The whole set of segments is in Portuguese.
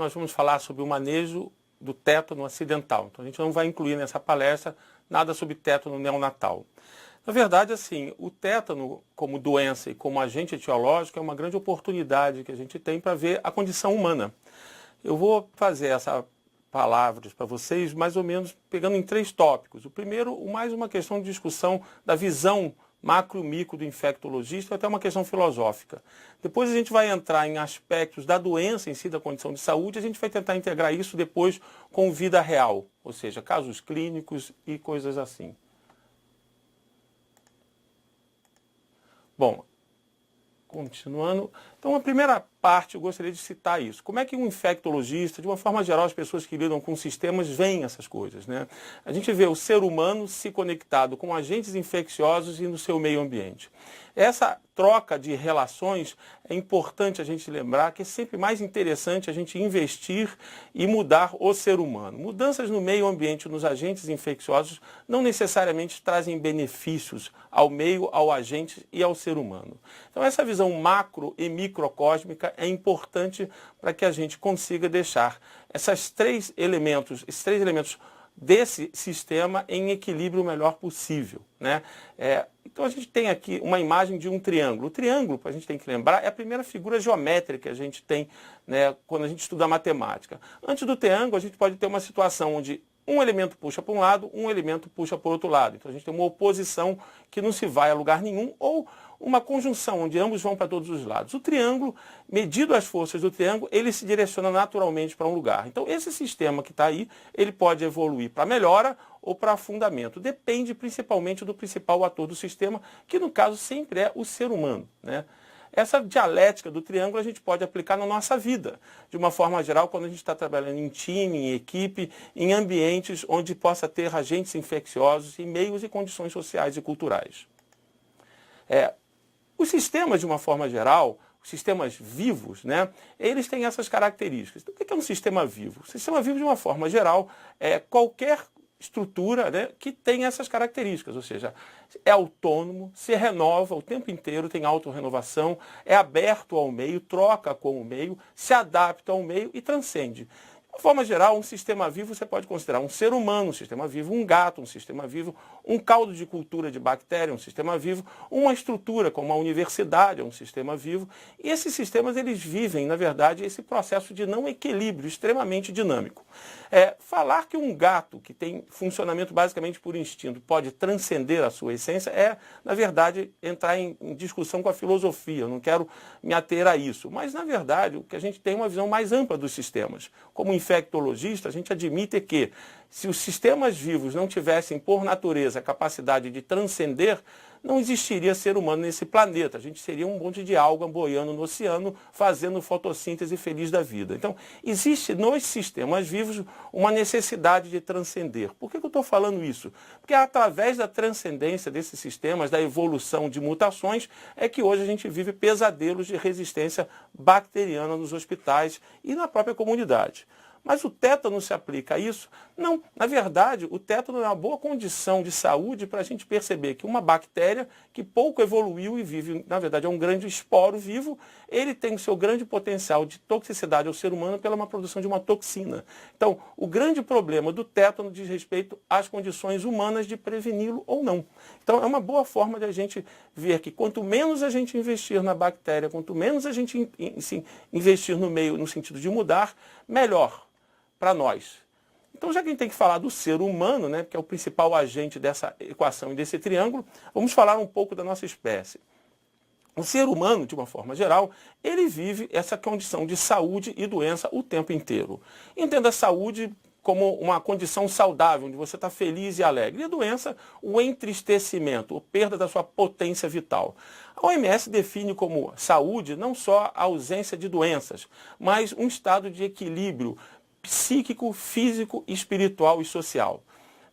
nós vamos falar sobre o manejo do tétano acidental. Então a gente não vai incluir nessa palestra nada sobre tétano neonatal. Na verdade, assim, o tétano como doença e como agente etiológico é uma grande oportunidade que a gente tem para ver a condição humana. Eu vou fazer essa palavras para vocês, mais ou menos pegando em 3 tópicos. O primeiro, mais uma questão de discussão da visão macro e micro do infectologista, até uma questão filosófica. Depois a gente vai entrar em aspectos da doença em si, da condição de saúde, a gente vai tentar integrar isso depois com vida real, ou seja, casos clínicos e coisas assim. Bom, continuando. Então, a primeira parte, eu gostaria de citar isso. Como é que um infectologista, de uma forma geral, as pessoas que lidam com sistemas, veem essas coisas, né? A gente vê o ser humano se conectado com agentes infecciosos e no seu meio ambiente. Essa troca de relações é importante a gente lembrar que é sempre mais interessante a gente investir e mudar o ser humano. Mudanças no meio ambiente, nos agentes infecciosos, não necessariamente trazem benefícios ao meio, ao agente e ao ser humano. Então essa visão macro e microcósmica é importante para que a gente consiga deixar esses três elementos desse sistema em equilíbrio o melhor possível, né? Então a gente tem aqui uma imagem de um triângulo. O triângulo, a gente tem que lembrar, é a primeira figura geométrica que a gente tem, né, quando a gente estuda matemática. Antes do triângulo, a gente pode ter uma situação onde um elemento puxa para um lado, um elemento puxa para o outro lado. Então a gente tem uma oposição que não se vai a lugar nenhum, ou uma conjunção onde ambos vão para todos os lados. O triângulo, medido as forças do triângulo, ele se direciona naturalmente para um lugar. Então esse sistema que está aí, ele pode evoluir para melhora ou para afundamento. Depende principalmente do principal ator do sistema, que no caso sempre é o ser humano, né? Essa dialética do triângulo a gente pode aplicar na nossa vida, de uma forma geral, quando a gente está trabalhando em time, em equipe, em ambientes onde possa ter agentes infecciosos em meios e condições sociais e culturais. Os sistemas, de uma forma geral, os sistemas vivos, né, eles têm essas características. Então, o que é um sistema vivo? O sistema vivo, de uma forma geral, é qualquer estrutura, né, que tem essas características, ou seja, é autônomo, se renova o tempo inteiro, tem autorrenovação, é aberto ao meio, troca com o meio, se adapta ao meio e transcende. De forma geral, um sistema vivo você pode considerar um ser humano, um sistema vivo, um gato, um sistema vivo, um caldo de cultura de bactéria, um sistema vivo, uma estrutura como uma universidade, é um sistema vivo. E esses sistemas, eles vivem, na verdade, esse processo de não equilíbrio extremamente dinâmico. Falar que um gato, que tem funcionamento basicamente por instinto, pode transcender a sua essência na verdade, entrar em discussão com a filosofia. Eu não quero me ater a isso. Mas, na verdade, o que a gente tem é uma visão mais ampla dos sistemas. Como infectologista, a gente admite que, se os sistemas vivos não tivessem, por natureza, a capacidade de transcender, não existiria ser humano nesse planeta. A gente seria um monte de alga boiando no oceano, fazendo fotossíntese feliz da vida. Então, existe nos sistemas vivos uma necessidade de transcender. Por que eu estou falando isso? Porque é através da transcendência desses sistemas, da evolução de mutações, é que hoje a gente vive pesadelos de resistência bacteriana nos hospitais e na própria comunidade. Mas o tétano se aplica a isso? Não. Na verdade, o tétano é uma boa condição de saúde para a gente perceber que uma bactéria que pouco evoluiu e vive, na verdade, é um grande esporo vivo, ele tem o seu grande potencial de toxicidade ao ser humano pela uma produção de uma toxina. Então, o grande problema do tétano diz respeito às condições humanas de preveni-lo ou não. Então, é uma boa forma de a gente ver que quanto menos a gente investir na bactéria, quanto menos a gente investir no meio no sentido de mudar, melhor para nós. Então, já que a gente tem que falar do ser humano, né, que é o principal agente dessa equação e desse triângulo, vamos falar um pouco da nossa espécie. O ser humano, de uma forma geral, ele vive essa condição de saúde e doença o tempo inteiro. Entenda a saúde como uma condição saudável, onde você está feliz e alegre. E a doença, o entristecimento, a perda da sua potência vital. A OMS define como saúde não só a ausência de doenças, mas um estado de equilíbrio psíquico, físico, espiritual e social.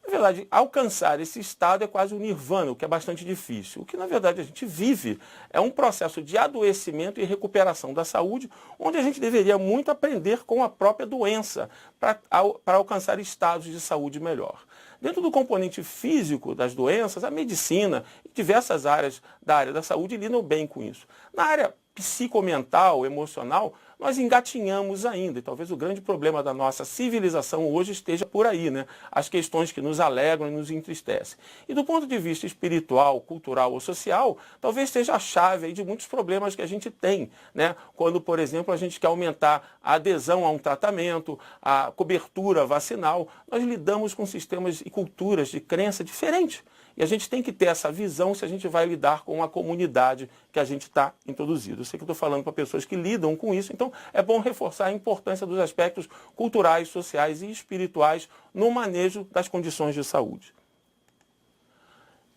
Na verdade, alcançar esse estado é quase um nirvana, o que é bastante difícil. O que, na verdade, a gente vive é um processo de adoecimento e recuperação da saúde, onde a gente deveria muito aprender com a própria doença para alcançar estados de saúde melhor. Dentro do componente físico das doenças, a medicina e diversas áreas da área da saúde lidam bem com isso. Na área psicomental, emocional, nós engatinhamos ainda, e talvez o grande problema da nossa civilização hoje esteja por aí, né? As questões que nos alegram e nos entristecem. E do ponto de vista espiritual, cultural ou social, talvez seja a chave aí de muitos problemas que a gente tem, né? Quando, por exemplo, a gente quer aumentar a adesão a um tratamento, a cobertura vacinal, nós lidamos com sistemas e culturas de crença diferentes. E a gente tem que ter essa visão se a gente vai lidar com a comunidade que a gente está introduzido. Eu sei que eu estou falando para pessoas que lidam com isso, então é bom reforçar a importância dos aspectos culturais, sociais e espirituais no manejo das condições de saúde.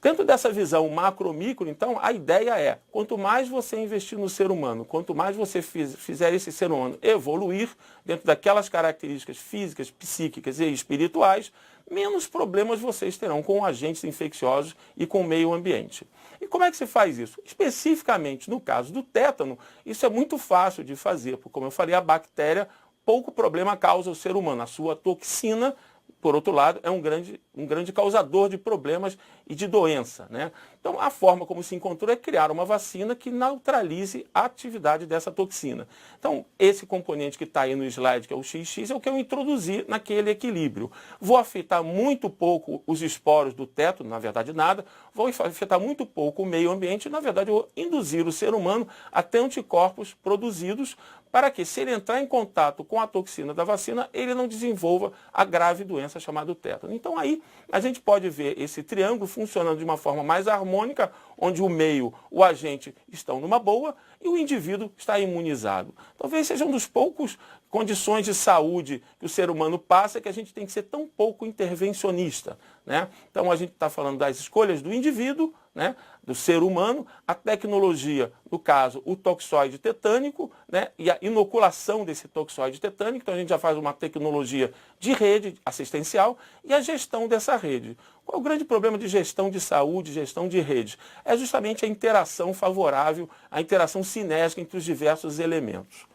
Dentro dessa visão macro-micro, então, a ideia é, quanto mais você investir no ser humano, quanto mais você fizer esse ser humano evoluir dentro daquelas características físicas, psíquicas e espirituais, menos problemas vocês terão com agentes infecciosos e com o meio ambiente. E como é que se faz isso? Especificamente no caso do tétano, isso é muito fácil de fazer, porque, como eu falei, a bactéria pouco problema causa ao ser humano. A sua toxina, por outro lado, é um grande causador de problemas e de doença, né? Então, a forma como se encontrou é criar uma vacina que neutralize a atividade dessa toxina. Então, esse componente que está aí no slide, que é o XX, é o que eu introduzi naquele equilíbrio. Vou afetar muito pouco os esporos do tétano, na verdade nada, vou afetar muito pouco o meio ambiente, na verdade eu vou induzir o ser humano a ter anticorpos produzidos para que, se ele entrar em contato com a toxina da vacina, ele não desenvolva a grave doença chamada tétano. Então aí a gente pode ver esse triângulo funcionando de uma forma mais harmônica, onde o meio, o agente estão numa boa e o indivíduo está imunizado. Talvez seja um dos poucos condições de saúde que o ser humano passa que a gente tem que ser tão pouco intervencionista, né? Então a gente está falando das escolhas do indivíduo, né, do ser humano, a tecnologia, no caso, o toxoide tetânico, né, e a inoculação desse toxoide tetânico. Então a gente já faz uma tecnologia de rede assistencial e a gestão dessa rede. Qual é o grande problema de gestão de saúde, gestão de rede? É justamente a interação favorável, a interação cinética entre os diversos elementos.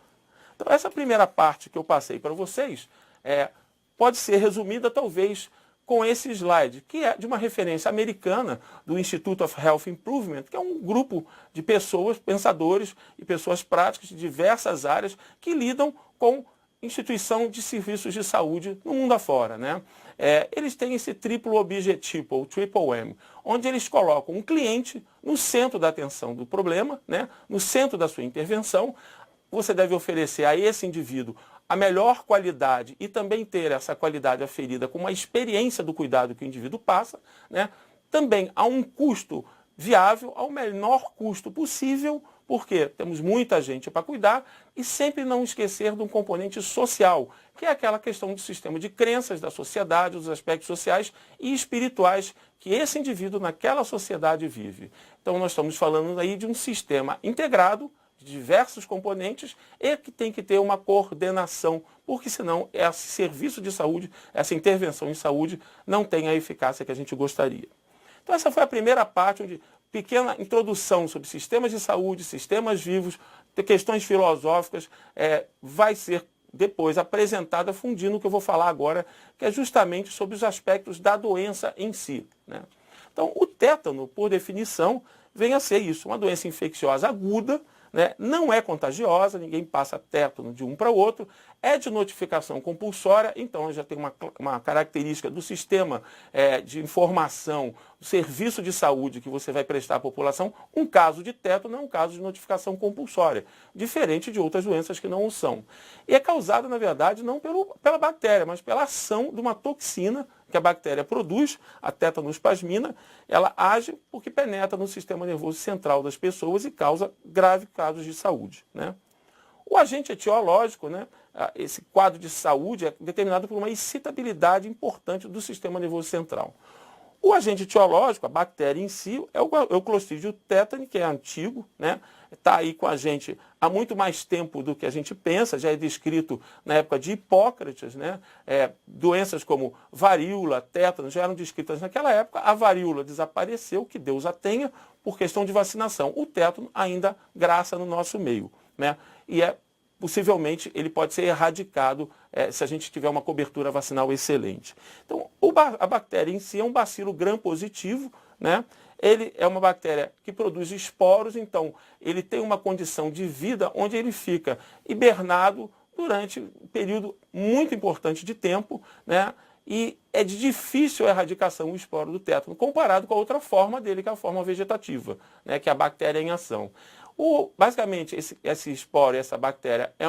Então essa primeira parte que eu passei para vocês pode ser resumida talvez com esse slide, que é de uma referência americana do Institute of Health Improvement, que é um grupo de pessoas, pensadores e pessoas práticas de diversas áreas que lidam com instituição de serviços de saúde no mundo afora, né? Eles têm esse triplo objetivo, ou triple M, onde eles colocam um cliente no centro da atenção do problema, né? No centro da sua intervenção. Você deve oferecer a esse indivíduo a melhor qualidade e também ter essa qualidade aferida com uma experiência do cuidado que o indivíduo passa, né? Também a um custo viável, ao menor custo possível, porque temos muita gente para cuidar, e sempre não esquecer de um componente social, que é aquela questão do sistema de crenças da sociedade, dos aspectos sociais e espirituais que esse indivíduo naquela sociedade vive. Então nós estamos falando aí de um sistema integrado, de diversos componentes, e que tem que ter uma coordenação, porque senão esse serviço de saúde, essa intervenção em saúde, não tem a eficácia que a gente gostaria. Então essa foi a primeira parte, onde pequena introdução sobre sistemas de saúde, sistemas vivos, questões filosóficas, vai ser depois apresentada fundindo o que eu vou falar agora, que é justamente sobre os aspectos da doença em si, né? Então o tétano, por definição, vem a ser isso, uma doença infecciosa aguda, né? Não é contagiosa, ninguém passa tétano de um para o outro, é de notificação compulsória, então já tem uma característica do sistema de informação, do serviço de saúde que você vai prestar à população. Um caso de tétano é um caso de notificação compulsória, diferente de outras doenças que não o são. E é causada, na verdade, não pela bactéria, mas pela ação de uma toxina que a bactéria produz, a tétanospasmina. Ela age porque penetra no sistema nervoso central das pessoas e causa graves casos de saúde, né? O agente etiológico, né, esse quadro de saúde é determinado por uma excitabilidade importante do sistema nervoso central. O agente etiológico, a bactéria em si, é o Clostridium tetani, que é antigo, né? Está aí com a gente há muito mais tempo do que a gente pensa, já é descrito na época de Hipócrates, né? Doenças como varíola, tétano já eram descritas naquela época. A varíola desapareceu, que Deus a tenha, por questão de vacinação. O tétano ainda graça no nosso meio, né? E é possivelmente ele pode ser erradicado se a gente tiver uma cobertura vacinal excelente. Então, a bactéria em si é um bacilo gram-positivo, né? Ele é uma bactéria que produz esporos, então ele tem uma condição de vida onde ele fica hibernado durante um período muito importante de tempo, né? E é de difícil erradicação o esporo do tétano, comparado com a outra forma dele, que é a forma vegetativa, né? Que é a bactéria em ação. Basicamente, esse esporo, essa bactéria, é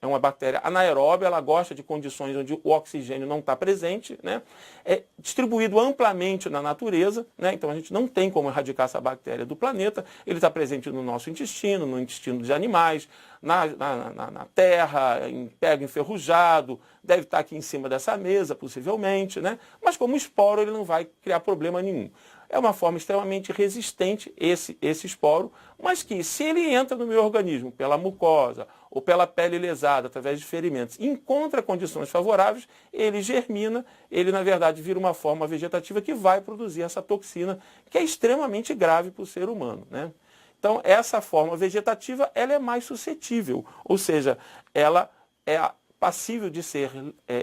uma bactéria anaeróbia, ela gosta de condições onde o oxigênio não está presente, né? É distribuído amplamente na natureza, né? Então a gente não tem como erradicar essa bactéria do planeta. Ele está presente no nosso intestino, no intestino de animais, na terra, em pego enferrujado, deve estar aqui em cima dessa mesa, possivelmente, né? Mas como esporo, ele não vai criar problema nenhum. É uma forma extremamente resistente, esse esporo, mas que, se ele entra no meu organismo pela mucosa ou pela pele lesada, através de ferimentos, encontra condições favoráveis, ele germina, ele, na verdade, vira uma forma vegetativa que vai produzir essa toxina, que é extremamente grave para o ser humano, né? Então, essa forma vegetativa, ela é mais suscetível, ou seja, ela é passível de ser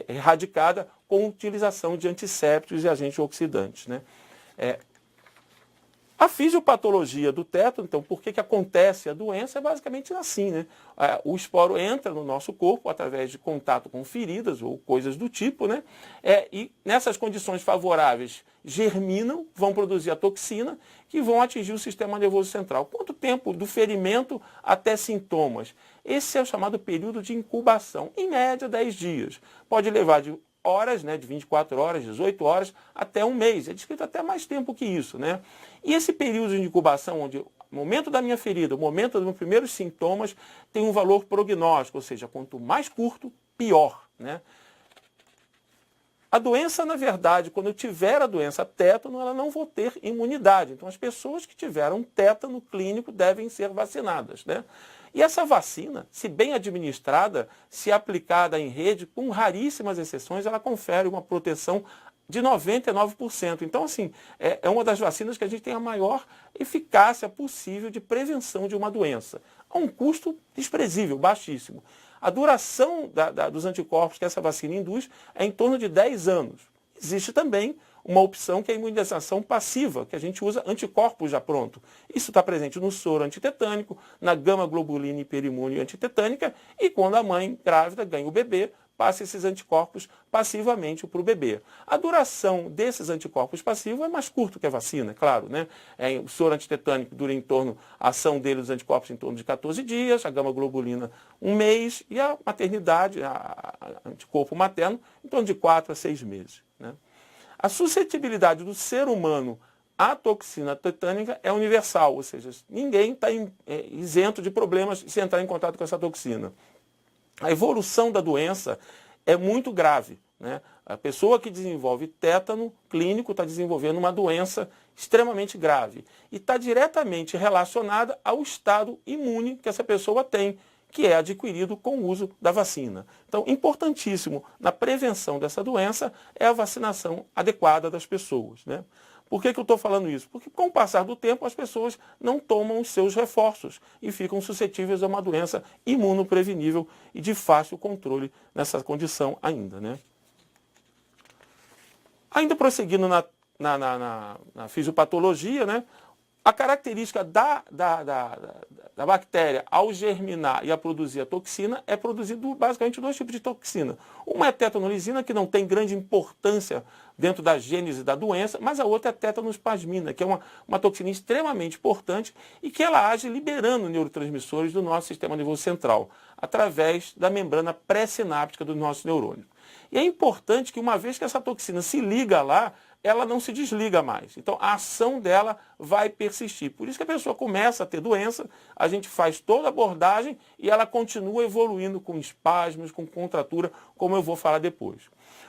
erradicada com utilização de antissépticos e agentes oxidantes, né? A fisiopatologia do tétano, então, por que acontece a doença? É basicamente assim, né? O esporo entra no nosso corpo através de contato com feridas ou coisas do tipo, né? E nessas condições favoráveis germinam, vão produzir a toxina que vão atingir o sistema nervoso central. Quanto tempo do ferimento até sintomas? Esse é o chamado período de incubação, em média 10 dias. Pode levar de horas, né, de 24 horas, 18 horas, até um mês. É descrito até mais tempo que isso, né? E esse período de incubação, onde o momento da minha ferida, o momento dos meus primeiros sintomas, tem um valor prognóstico, ou seja, quanto mais curto, pior, né? A doença, na verdade, quando eu tiver a doença tétano, ela não vou ter imunidade. Então, as pessoas que tiveram tétano clínico devem ser vacinadas, né? E essa vacina, se bem administrada, se aplicada em rede, com raríssimas exceções, ela confere uma proteção de 99%. Então, assim, é uma das vacinas que a gente tem a maior eficácia possível de prevenção de uma doença, a um custo desprezível, baixíssimo. A duração dos anticorpos que essa vacina induz é em torno de 10 anos. Existe também uma opção que é a imunização passiva, que a gente usa anticorpos já pronto. Isso está presente no soro antitetânico, na gama-globulina hiperimune antitetânica, e quando a mãe grávida ganha o bebê, passa esses anticorpos passivamente para o bebê. A duração desses anticorpos passivos é mais curta que a vacina, é claro, né? O soro antitetânico dura a ação dele dos anticorpos em torno de 14 dias, a gama-globulina um mês, e a maternidade, a anticorpo materno, em torno de 4 a 6 meses, né? A suscetibilidade do ser humano à toxina tetânica é universal, ou seja, ninguém está isento de problemas se entrar em contato com essa toxina. A evolução da doença é muito grave, né? A pessoa que desenvolve tétano clínico está desenvolvendo uma doença extremamente grave e está diretamente relacionada ao estado imune que essa pessoa tem, que é adquirido com o uso da vacina. Então, importantíssimo na prevenção dessa doença é a vacinação adequada das pessoas, né? Por que eu estou falando isso? Porque com o passar do tempo as pessoas não tomam os seus reforços e ficam suscetíveis a uma doença imunoprevenível e de fácil controle nessa condição ainda, né? Ainda prosseguindo na fisiopatologia, né? A característica da bactéria ao germinar e a produzir a toxina é produzido basicamente 2 tipos de toxina. Uma é a tetanolosina, que não tem grande importância dentro da gênese da doença, mas a outra é a tetanospasmina, que é uma toxina extremamente importante e que ela age liberando neurotransmissores do nosso sistema nervoso central, através da membrana pré-sináptica do nosso neurônio. E é importante que, uma vez que essa toxina se liga lá, ela não se desliga mais. Então, a ação dela vai persistir. Por isso que a pessoa começa a ter doença, a gente faz toda a abordagem e ela continua evoluindo com espasmos, com contratura, como eu vou falar depois.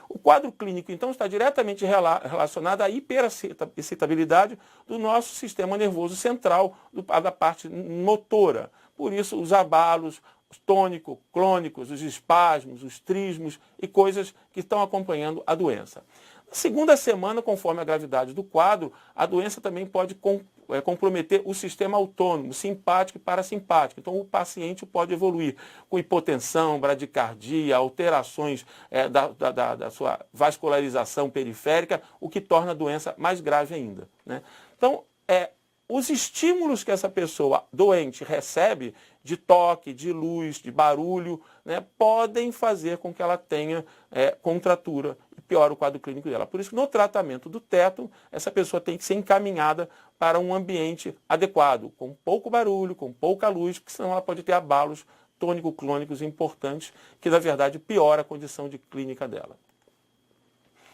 O quadro clínico, então, está diretamente relacionado à hiperexcitabilidade do nosso sistema nervoso central, da parte motora. Por isso, os abalos tônico, clônicos, os espasmos, os trismos e coisas que estão acompanhando a doença. Na segunda semana, conforme a gravidade do quadro, a doença também pode comprometer o sistema autônomo, simpático e parasimpático. Então, o paciente pode evoluir com hipotensão, bradicardia, alterações da sua vascularização periférica, o que torna a doença mais grave ainda, né? Então, os estímulos que essa pessoa doente recebe de toque, de luz, de barulho, né, podem fazer com que ela tenha contratura e piora o quadro clínico dela. Por isso que no tratamento do tétano, essa pessoa tem que ser encaminhada para um ambiente adequado, com pouco barulho, com pouca luz, porque senão ela pode ter abalos tônico-clônicos importantes, que na verdade piora a condição de clínica dela.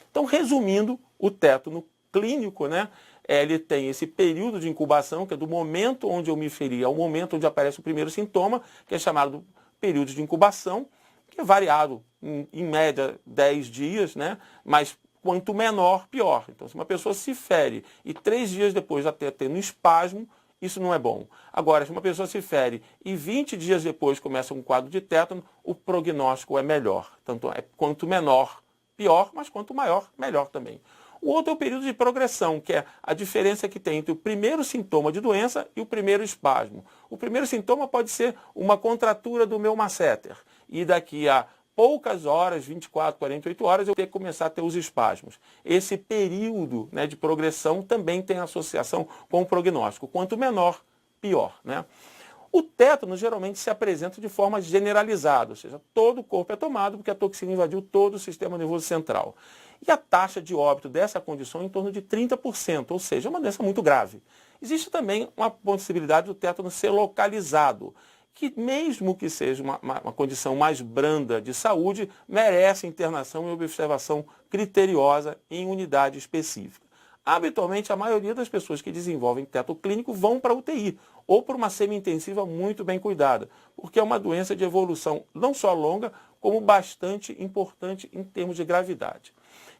Então, resumindo, o tétano clínico, né, ele tem esse período de incubação, que é do momento onde eu me feri ao momento onde aparece o primeiro sintoma, que é chamado período de incubação, que é variado, em média, 10 dias, né, mas quanto menor, pior. Então, se uma pessoa se fere e 3 dias depois já tendo espasmo, isso não é bom. Agora, se uma pessoa se fere e 20 dias depois começa um quadro de tétano, o prognóstico é melhor. Tanto quanto menor, pior, mas quanto maior, melhor também. O outro é o período de progressão, que é a diferença que tem entre o primeiro sintoma de doença e o primeiro espasmo. O primeiro sintoma pode ser uma contratura do meu masseter. E daqui a poucas horas, 24, 48 horas, eu tenho que começar a ter os espasmos. Esse período, né, de progressão também tem associação com o prognóstico. Quanto menor, pior, né? O tétano geralmente se apresenta de forma generalizada, ou seja, todo o corpo é tomado porque a toxina invadiu todo o sistema nervoso central. E a taxa de óbito dessa condição é em torno de 30%, ou seja, é uma doença muito grave. Existe também uma possibilidade do tétano ser localizado, que mesmo que seja uma condição mais branda de saúde, merece internação e observação criteriosa em unidade específica. Habitualmente, a maioria das pessoas que desenvolvem tétano clínico vão para a UTI, ou para uma semi-intensiva muito bem cuidada, porque é uma doença de evolução não só longa, como bastante importante em termos de gravidade.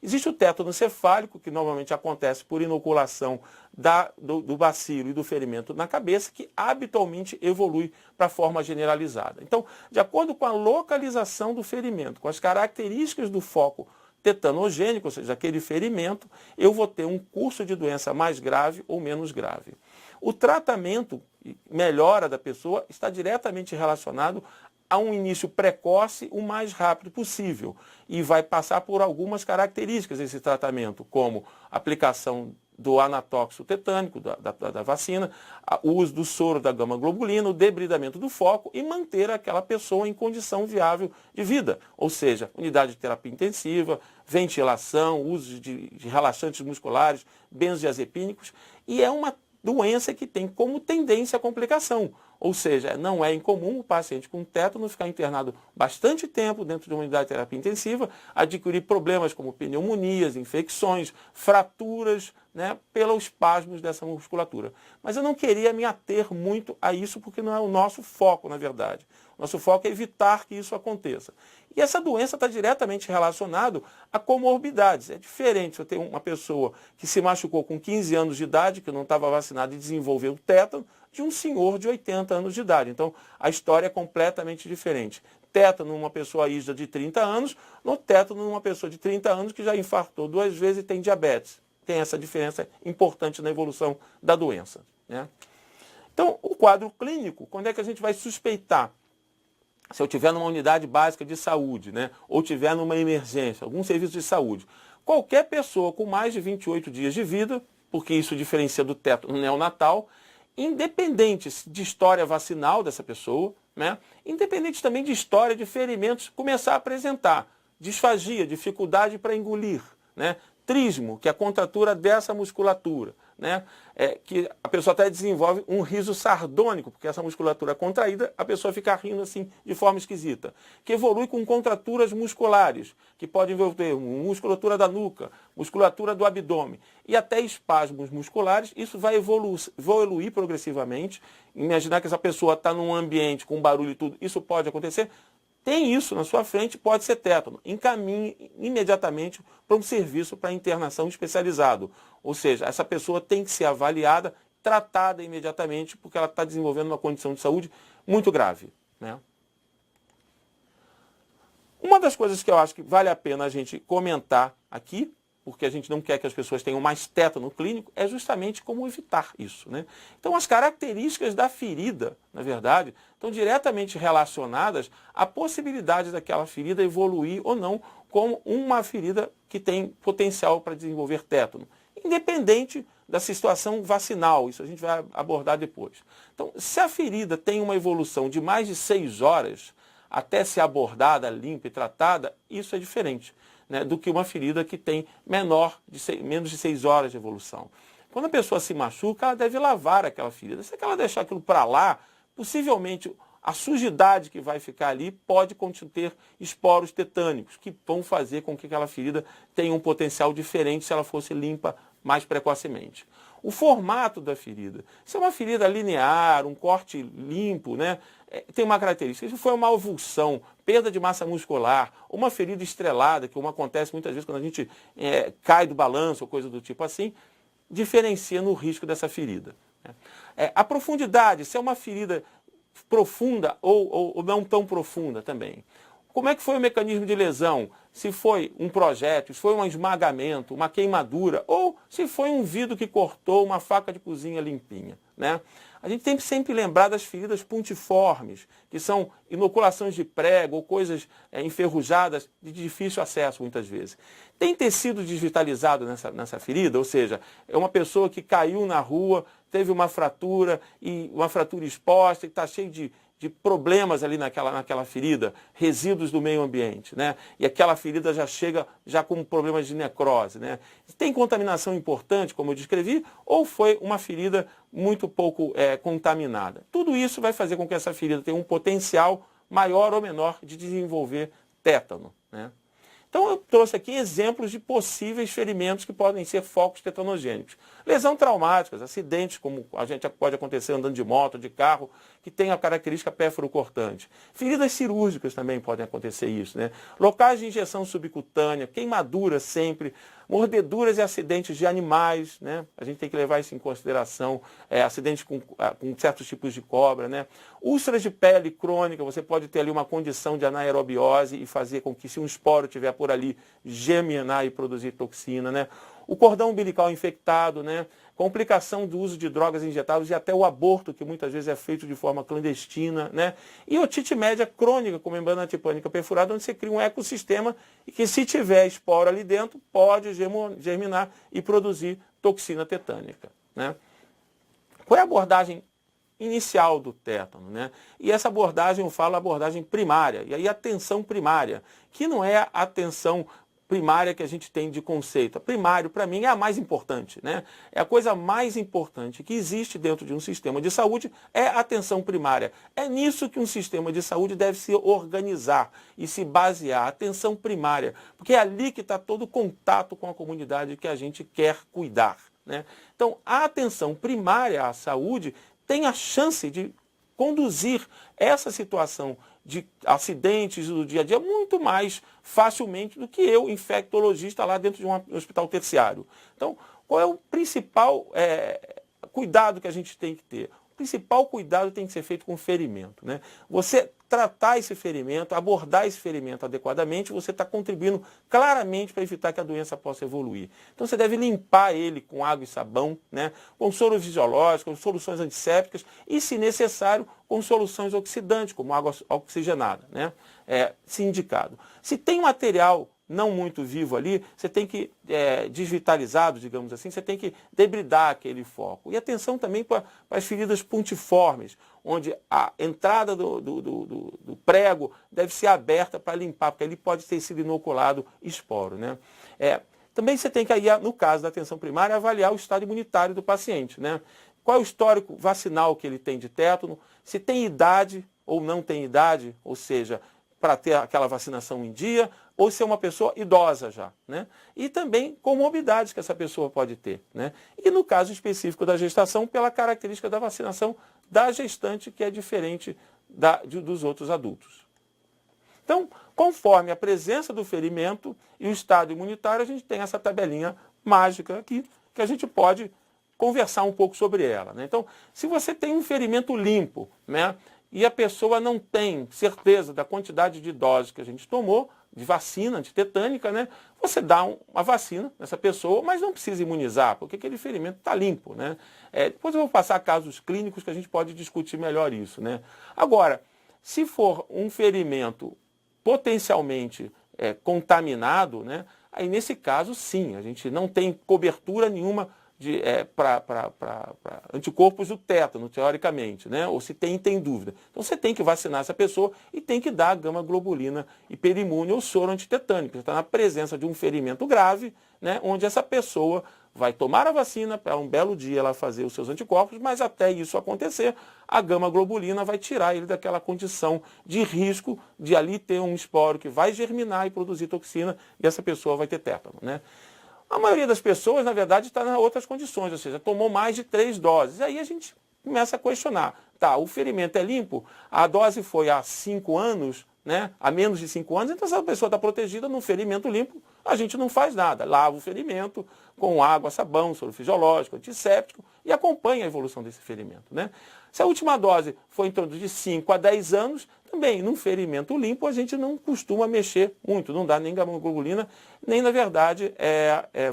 Existe o tétano cefálico, que normalmente acontece por inoculação do bacilo e do ferimento na cabeça, que habitualmente evolui para a forma generalizada. Então, de acordo com a localização do ferimento, com as características do foco tetanogênico, ou seja, aquele ferimento, eu vou ter um curso de doença mais grave ou menos grave. O tratamento e melhora da pessoa está diretamente relacionado a um início precoce o mais rápido possível e vai passar por algumas características esse tratamento, como aplicação do anatóxico tetânico, da vacina, o uso do soro da gama-globulina, o debridamento do foco e manter aquela pessoa em condição viável de vida, ou seja, unidade de terapia intensiva, ventilação, uso de relaxantes musculares, benzodiazepínicos, e é uma doença que tem como tendência a complicação. Ou seja, não é incomum o paciente com tétano ficar internado bastante tempo dentro de uma unidade de terapia intensiva, adquirir problemas como pneumonias, infecções, fraturas, né, pelos espasmos dessa musculatura. Mas eu não queria me ater muito a isso porque não é o nosso foco, na verdade. Nosso foco é evitar que isso aconteça. E essa doença está diretamente relacionada a comorbidades. É diferente se eu tenho uma pessoa que se machucou com 15 anos de idade, que não estava vacinada e desenvolveu tétano, de um senhor de 80 anos de idade. Então, a história é completamente diferente. Tétano numa pessoa isda de 30 anos, no tétano numa pessoa de 30 anos que já infartou 2 vezes e tem diabetes. Tem essa diferença importante na evolução da doença, né? Então, o quadro clínico, quando é que a gente vai suspeitar? Se eu tiver numa unidade básica de saúde, né, ou tiver numa emergência, algum serviço de saúde, qualquer pessoa com mais de 28 dias de vida, porque isso diferencia do tétano neonatal, independente de história vacinal dessa pessoa, né, independente também de história de ferimentos, começar a apresentar disfagia, dificuldade para engolir, né, trismo, que é a contratura dessa musculatura, né, que a pessoa até desenvolve um riso sardônico, porque essa musculatura é contraída, a pessoa fica rindo assim de forma esquisita, que evolui com contraturas musculares, que pode envolver musculatura da nuca, musculatura do abdômen e até espasmos musculares. Isso vai evoluir progressivamente. Imaginar que essa pessoa está num ambiente com barulho e tudo, isso pode acontecer. Tem isso na sua frente, pode ser tétano. Encaminhe imediatamente para um serviço para internação especializado. Ou seja, essa pessoa tem que ser avaliada, tratada imediatamente, porque ela está desenvolvendo uma condição de saúde muito grave, né? Uma das coisas que eu acho que vale a pena a gente comentar aqui porque a gente não quer que as pessoas tenham mais tétano clínico, é justamente como evitar isso, né? Então, as características da ferida, na verdade, estão diretamente relacionadas à possibilidade daquela ferida evoluir ou não como uma ferida que tem potencial para desenvolver tétano, independente da situação vacinal, isso a gente vai abordar depois. Então, se a ferida tem uma evolução de mais de 6 horas, até ser abordada, limpa e tratada, isso é diferente, né, do que uma ferida que tem menos de 6 horas de evolução. Quando a pessoa se machuca, ela deve lavar aquela ferida. Se ela deixar aquilo para lá, possivelmente a sujidade que vai ficar ali pode conter esporos tetânicos, que vão fazer com que aquela ferida tenha um potencial diferente se ela fosse limpa mais precocemente. O formato da ferida. Se é uma ferida linear, um corte limpo, né, tem uma característica. Se for uma avulsão, perda de massa muscular, uma ferida estrelada, que acontece muitas vezes quando a gente cai do balanço ou coisa do tipo assim, diferencia no risco dessa ferida. A profundidade, se é uma ferida profunda ou não tão profunda também. Como é que foi o mecanismo de lesão? Se foi um projétil, se foi um esmagamento, uma queimadura, ou se foi um vidro que cortou uma faca de cozinha limpinha, né? A gente tem que sempre lembrar das feridas puntiformes, que são inoculações de prego ou coisas enferrujadas de difícil acesso muitas vezes. Tem tecido desvitalizado nessa ferida, ou seja, é uma pessoa que caiu na rua, teve uma fratura exposta e está cheio de problemas ali naquela ferida, resíduos do meio ambiente, né? E aquela ferida já chega com problemas de necrose, né? Tem contaminação importante, como eu descrevi, ou foi uma ferida muito pouco contaminada. Tudo isso vai fazer com que essa ferida tenha um potencial maior ou menor de desenvolver tétano, né? Então eu trouxe aqui exemplos de possíveis ferimentos que podem ser focos tetanogênicos. Lesão traumáticas, acidentes, como a gente pode acontecer andando de moto, de carro, que tem a característica pérfuro-cortante. Feridas cirúrgicas também podem acontecer isso, né? Locais de injeção subcutânea, queimaduras sempre, mordeduras e acidentes de animais, né? A gente tem que levar isso em consideração, acidentes com certos tipos de cobra, né? Úlceras de pele crônica, você pode ter ali uma condição de anaerobiose e fazer com que, se um esporo estiver por ali, germinar e produzir toxina, né? O cordão umbilical infectado, né? Complicação do uso de drogas injetáveis e até o aborto, que muitas vezes é feito de forma clandestina, né? E otite média crônica, com membrana tipânica perfurada, onde você cria um ecossistema e que, se tiver esporo ali dentro, pode germinar e produzir toxina tetânica, né? Qual é a abordagem inicial do tétano, né? E essa abordagem, eu falo abordagem primária, e aí a atenção primária, que não é a atenção primária que a gente tem de conceito. A primário, para mim, é a mais importante, né? É a coisa mais importante que existe dentro de um sistema de saúde, é a atenção primária. É nisso que um sistema de saúde deve se organizar e se basear, a atenção primária, porque é ali que está todo o contato com a comunidade que a gente quer cuidar, né? Então, a atenção primária à saúde tem a chance de conduzir essa situação de acidentes do dia a dia muito mais facilmente do que eu, infectologista, lá dentro de um hospital terciário. Então, qual é o principal cuidado que a gente tem que ter? O principal cuidado tem que ser feito com o ferimento, né? Você tratar esse ferimento, abordar esse ferimento adequadamente, você está contribuindo claramente para evitar que a doença possa evoluir. Então você deve limpar ele com água e sabão, né? Com soro fisiológico, com soluções antissépticas e, se necessário, com soluções oxidantes, como água oxigenada, né? Se indicado. Se tem material não muito vivo ali, você tem que, desvitalizado, digamos assim, você tem que debridar aquele foco. E atenção também para as feridas puntiformes, onde a entrada do prego deve ser aberta para limpar, porque ali pode ter sido inoculado esporo, né? Também você tem que, aí, no caso da atenção primária, avaliar o estado imunitário do paciente, né? Qual é o histórico vacinal que ele tem de tétano, se tem idade ou não tem idade, ou seja, para ter aquela vacinação em dia, ou se é uma pessoa idosa já, né? E também comorbidades que essa pessoa pode ter, né? E no caso específico da gestação, pela característica da vacinação da gestante, que é diferente dos outros adultos. Então, conforme a presença do ferimento e o estado imunitário, a gente tem essa tabelinha mágica aqui, que a gente pode conversar um pouco sobre ela, né? Então, se você tem um ferimento limpo, né, e a pessoa não tem certeza da quantidade de doses que a gente tomou, de vacina antitetânica, né? Você dá uma vacina nessa pessoa, mas não precisa imunizar, porque aquele ferimento está limpo, né? Depois eu vou passar casos clínicos que a gente pode discutir melhor isso, né? Agora, se for um ferimento potencialmente contaminado, né? Aí nesse caso, sim, a gente não tem cobertura nenhuma para anticorpos do tétano, teoricamente, né? Ou se tem dúvida. Então você tem que vacinar essa pessoa e tem que dar gama-globulina hiperimune ou soro antitetânico. Você está na presença de um ferimento grave, né? Onde essa pessoa vai tomar a vacina para um belo dia ela fazer os seus anticorpos, mas até isso acontecer, a gama-globulina vai tirar ele daquela condição de risco de ali ter um esporo que vai germinar e produzir toxina e essa pessoa vai ter tétano, né? A maioria das pessoas, na verdade, está em outras condições, ou seja, tomou mais de 3 doses. Aí a gente começa a questionar. Tá, o ferimento é limpo, a dose foi há 5 anos, né? Há menos de 5 anos, então se a pessoa está protegida num ferimento limpo, a gente não faz nada. Lava o ferimento com água, sabão, soro fisiológico, antisséptico e acompanha a evolução desse ferimento, né? Se a última dose foi em torno de 5 a 10 anos, também num ferimento limpo a gente não costuma mexer muito, não dá nem gama-globulina, nem na verdade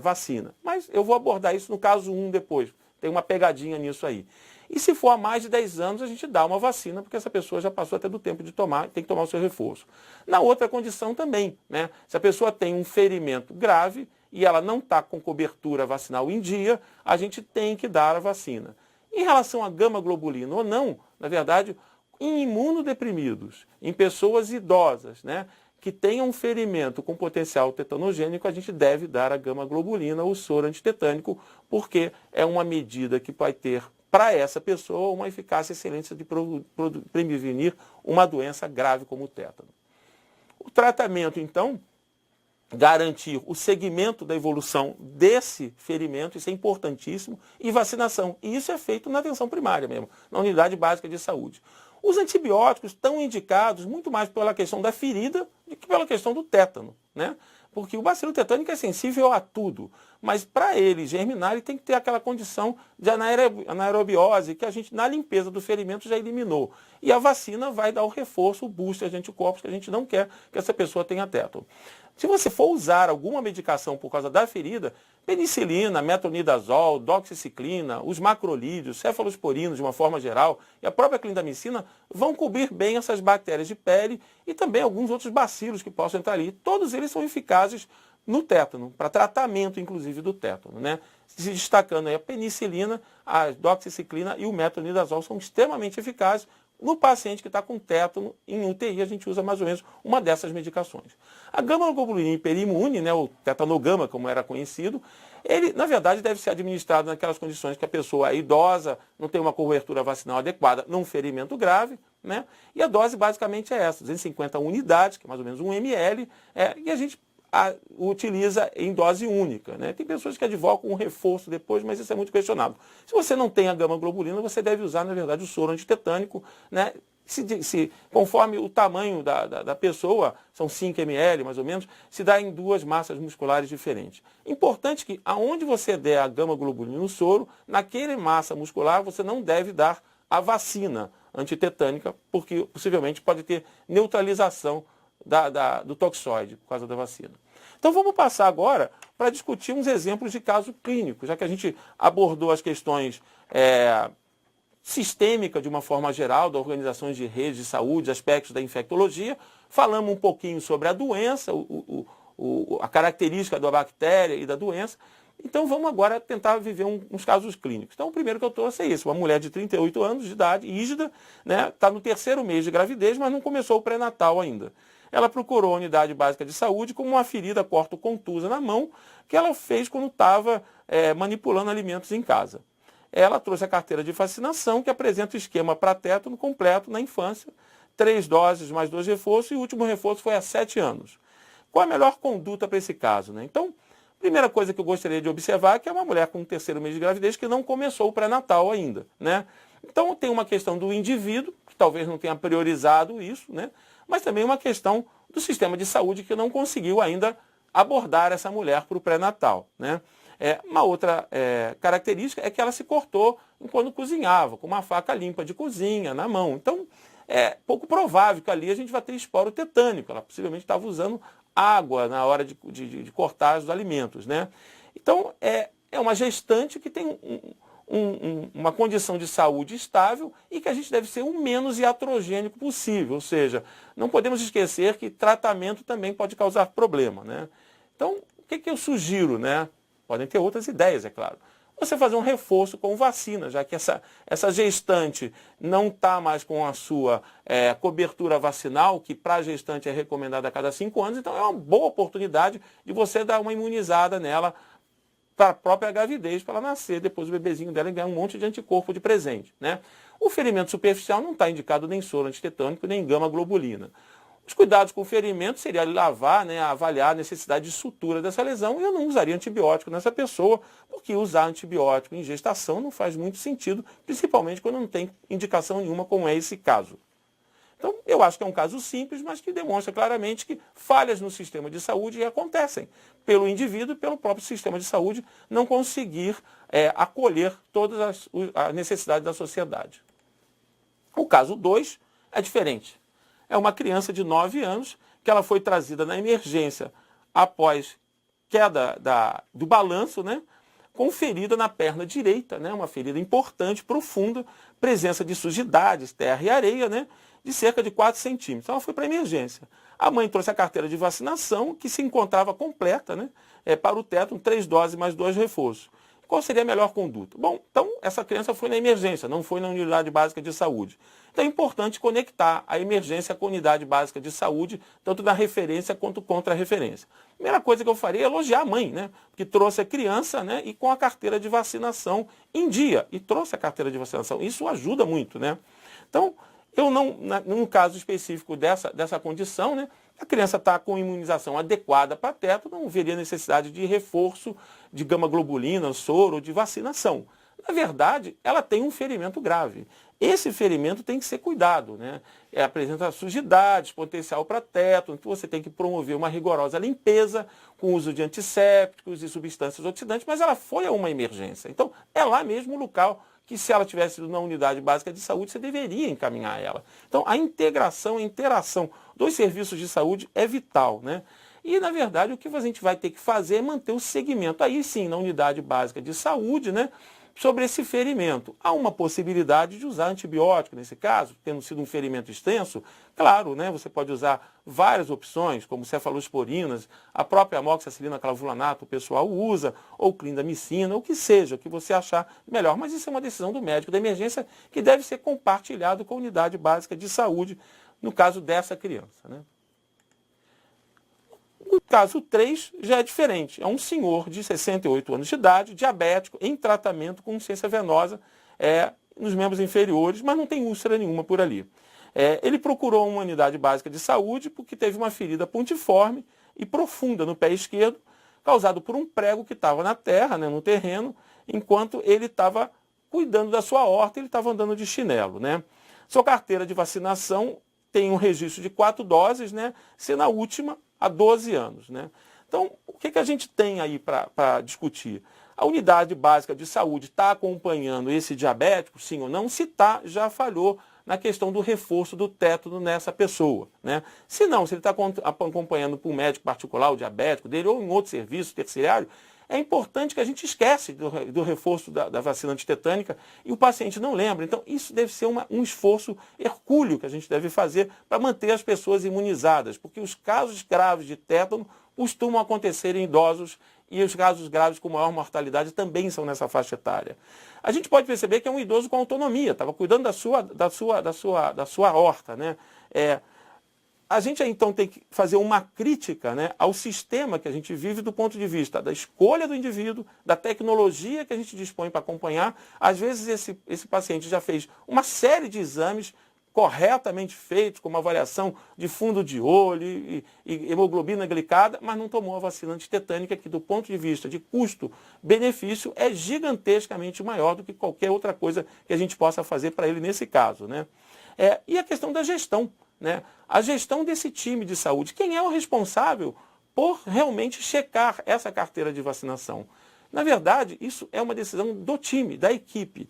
vacina. Mas eu vou abordar isso no caso 1 depois, tem uma pegadinha nisso aí. E se for há mais de 10 anos, a gente dá uma vacina, porque essa pessoa já passou até do tempo de tomar, tem que tomar o seu reforço. Na outra condição também, né? Se a pessoa tem um ferimento grave e ela não está com cobertura vacinal em dia, a gente tem que dar a vacina. Em relação a gama-globulina ou não, na verdade, em imunodeprimidos, em pessoas idosas, né, que tenham um ferimento com potencial tetanogênico, a gente deve dar a gama-globulina ou soro antitetânico, porque é uma medida que vai ter para essa pessoa uma eficácia excelente de prevenir uma doença grave como o tétano. O tratamento, então, garantir o segmento da evolução desse ferimento, isso é importantíssimo, e vacinação. E isso é feito na atenção primária mesmo, na unidade básica de saúde. Os antibióticos estão indicados muito mais pela questão da ferida do que pela questão do tétano, né? Porque o bacilo tetânico é sensível a tudo, mas para ele germinar, ele tem que ter aquela condição de anaerobiose que a gente, na limpeza do ferimento, já eliminou. E a vacina vai dar o reforço, o booster de anticorpos, que a gente não quer que essa pessoa tenha tétano. Se você for usar alguma medicação por causa da ferida, penicilina, metronidazol, doxiciclina, os macrolídeos, cefalosporinos de uma forma geral e a própria clindamicina vão cobrir bem essas bactérias de pele e também alguns outros bacilos que possam entrar ali. Todos eles são eficazes no tétano, para tratamento inclusive do tétano, né? Se destacando aí a penicilina, a doxiciclina e o metronidazol são extremamente eficazes. No paciente que está com tétano, em UTI, a gente usa mais ou menos uma dessas medicações. A gama-globulina hiperimune, né, o tetanogama, como era conhecido, ele, na verdade, deve ser administrado naquelas condições que a pessoa é idosa, não tem uma cobertura vacinal adequada, num ferimento grave, né? E a dose basicamente é essa, 250 unidades, que é mais ou menos 1 ml, e a gente utiliza em dose única, né? Tem pessoas que advogam um reforço depois, mas isso é muito questionável. Se você não tem a gama-globulina, você deve usar, na verdade, o soro antitetânico, né? Conforme o tamanho da pessoa, são 5 ml mais ou menos, se dá em 2 massas musculares diferentes. Importante que aonde você der a gama-globulina no soro, naquele massa muscular você não deve dar a vacina antitetânica, porque possivelmente pode ter neutralização do toxoide por causa da vacina. Então vamos passar agora para discutir uns exemplos de casos clínicos, já que a gente abordou as questões sistêmicas de uma forma geral, das organizações de redes de saúde, aspectos da infectologia, falamos um pouquinho sobre a doença, a característica da bactéria e da doença. Então vamos agora tentar viver uns casos clínicos. Então o primeiro que eu trouxe é esse, uma mulher de 38 anos de idade, ígida, né, está no 3º mês de gravidez, mas não começou o pré-natal ainda. Ela procurou a unidade básica de saúde com uma ferida corto-contusa na mão que ela fez quando estava manipulando alimentos em casa. Ela trouxe a carteira de vacinação que apresenta o esquema para tétano completo na infância, 3 doses mais 2 reforços e o último reforço foi há 7 anos. Qual a melhor conduta para esse caso, né? Então, primeira coisa que eu gostaria de observar é que é uma mulher com o 3º mês de gravidez que não começou o pré-natal ainda, né? Então tem uma questão do indivíduo, que talvez não tenha priorizado isso, né? Mas também uma questão do sistema de saúde que não conseguiu ainda abordar essa mulher para o pré-natal, né? Uma outra característica é que ela se cortou enquanto cozinhava, com uma faca limpa de cozinha na mão. Então, é pouco provável que ali a gente vai ter esporo tetânico. Ela possivelmente estava usando água na hora de cortar os alimentos, né? Então, é uma gestante que tem uma condição de saúde estável e que a gente deve ser o menos iatrogênico possível, ou seja, não podemos esquecer que tratamento também pode causar problema, né? Então, o que eu sugiro, né? Podem ter outras ideias, é claro. Você fazer um reforço com vacina, já que essa gestante não está mais com a sua cobertura vacinal, que para a gestante é recomendada a cada 5 anos, então é uma boa oportunidade de você dar uma imunizada nela para a própria gravidez, para ela nascer, depois o bebezinho dela ganhar um monte de anticorpo de presente, né? O ferimento superficial não está indicado nem soro antitetânico, nem gama-globulina. Os cuidados com o ferimento seria lavar, né, avaliar a necessidade de sutura dessa lesão, e eu não usaria antibiótico nessa pessoa, porque usar antibiótico em gestação não faz muito sentido, principalmente quando não tem indicação nenhuma, como é esse caso. Então, eu acho que é um caso simples, mas que demonstra claramente que falhas no sistema de saúde acontecem pelo indivíduo e pelo próprio sistema de saúde não conseguir acolher todas as necessidades da sociedade. O caso 2 é diferente. É uma criança de 9 anos que ela foi trazida na emergência após queda do balanço, né, com ferida na perna direita, né, uma ferida importante, profunda, presença de sujidades, terra e areia, né, de cerca de 4 centímetros. Então ela foi para a emergência. A mãe trouxe a carteira de vacinação, que se encontrava completa, né, para o tétano, 3 doses mais 2 reforços. Qual seria a melhor conduta? Bom, então essa criança foi na emergência, não foi na unidade básica de saúde. Então é importante conectar a emergência com a unidade básica de saúde, tanto na referência quanto contra a referência. Primeira coisa que eu faria é elogiar a mãe, né, que trouxe a criança, né, e com a carteira de vacinação em dia, e trouxe a carteira de vacinação. Isso ajuda muito, né? Então, eu não, num caso específico dessa condição, né, a criança está com imunização adequada para teto, não haveria necessidade de reforço de gama-globulina, soro, de vacinação. Na verdade, ela tem um ferimento grave. Esse ferimento tem que ser cuidado, né? Apresenta sujidades, potencial para teto, então você tem que promover uma rigorosa limpeza com uso de antissépticos e substâncias oxidantes, mas ela foi a uma emergência. Então, é lá mesmo o local que, se ela tivesse ido na unidade básica de saúde, você deveria encaminhar ela. Então, a integração, a interação dos serviços de saúde é vital, né? E, na verdade, o que a gente vai ter que fazer é manter o segmento, aí sim, na unidade básica de saúde, né, sobre esse ferimento. Há uma possibilidade de usar antibiótico nesse caso, tendo sido um ferimento extenso, claro, né, você pode usar várias opções, como cefalosporinas, a própria amoxicilina clavulanato o pessoal usa, ou clindamicina, o que seja, o que você achar melhor. Mas isso é uma decisão do médico da emergência que deve ser compartilhado com a unidade básica de saúde, no caso dessa criança, né? O caso 3 já é diferente. É um senhor de 68 anos de idade, diabético, em tratamento com ciência venosa nos membros inferiores, mas não tem úlcera nenhuma por ali. Ele procurou uma unidade básica de saúde porque teve uma ferida pontiforme e profunda no pé esquerdo, causado por um prego que estava na terra, né, no terreno, enquanto ele estava cuidando da sua horta, ele estava andando de chinelo, né? Sua carteira de vacinação tem um registro de 4 doses, né, sendo a última há 12 anos. Né? Então, o que a gente tem aí para discutir? A unidade básica de saúde está acompanhando esse diabético, sim ou não? Se está, já falhou na questão do reforço do tétano nessa pessoa. Né? Se não, se ele está acompanhando por um médico particular, o diabético dele, ou em outro serviço terciário, é importante que a gente esquece do reforço da vacina antitetânica e o paciente não lembra. Então, isso deve ser um esforço hercúleo que a gente deve fazer para manter as pessoas imunizadas, porque os casos graves de tétano costumam acontecer em idosos e os casos graves com maior mortalidade também são nessa faixa etária. A gente pode perceber que é um idoso com autonomia, estava cuidando da sua horta, né? A gente então tem que fazer uma crítica, né, ao sistema que a gente vive do ponto de vista da escolha do indivíduo, da tecnologia que a gente dispõe para acompanhar. Às vezes esse paciente já fez uma série de exames corretamente feitos, com uma avaliação de fundo de olho e hemoglobina glicada, mas não tomou a vacina antitetânica, que do ponto de vista de custo-benefício é gigantescamente maior do que qualquer outra coisa que a gente possa fazer para ele nesse caso. Né? E a questão da gestão. Né? A gestão desse time de saúde, quem é o responsável por realmente checar essa carteira de vacinação? Na verdade, isso é uma decisão do time, da equipe.